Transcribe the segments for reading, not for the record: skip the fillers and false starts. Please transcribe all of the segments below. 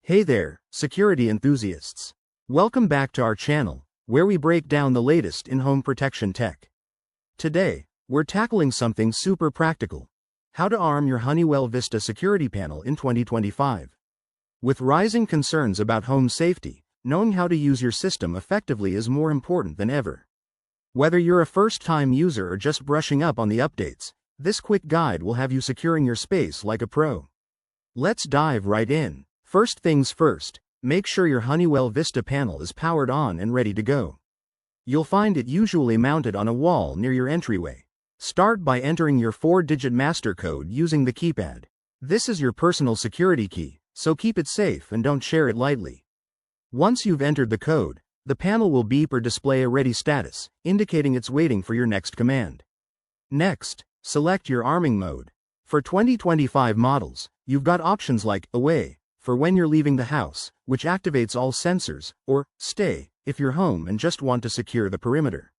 Hey there, security enthusiasts. Welcome back to our channel, where we break down the latest in home protection tech. Today, we're tackling something super practical: how to arm your Honeywell Vista security panel in 2025. With rising concerns about home safety, knowing how to use your system effectively is more important than ever. Whether you're a first-time user or just brushing up on the updates, this quick guide will have you securing your space like a pro. Let's dive right in. First things first, make sure your Honeywell Vista panel is powered on and ready to go. You'll find it usually mounted on a wall near your entryway. Start by entering your 4-digit master code using the keypad. This is your personal security key, so keep it safe and don't share it lightly. Once you've entered the code, the panel will beep or display a ready status, indicating it's waiting for your next command. Next, select your arming mode. For 2025 models, you've got options like Away for when you're leaving the house, which activates all sensors, or Stay if you're home and just want to secure the perimeter.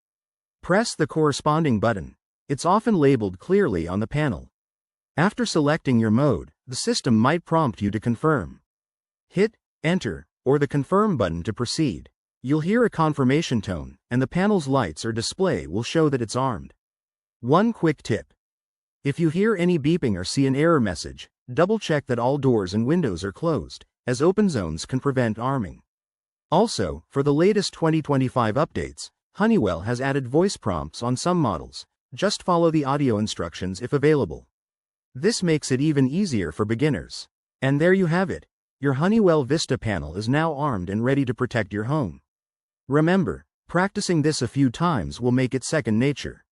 Press the corresponding button. It's often labeled clearly on the panel. After selecting your mode, the system might prompt you to confirm. Hit Enter or the Confirm button to proceed. You'll hear a confirmation tone, and the panel's lights or display will show that it's armed. One quick tip: if you hear any beeping or see an error message, double-check that all doors and windows are closed, as open zones can prevent arming. Also, for the latest 2025 updates, Honeywell has added voice prompts on some models. Just follow the audio instructions if available. This makes it even easier for beginners. And there you have it. Your Honeywell Vista panel is now armed and ready to protect your home. Remember, practicing this a few times will make it second nature.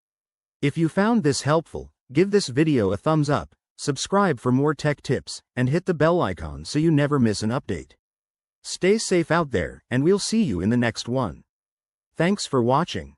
If you found this helpful, give this video a thumbs up, subscribe for more tech tips, and hit the bell icon so you never miss an update. Stay safe out there, and we'll see you in the next one. Thanks for watching.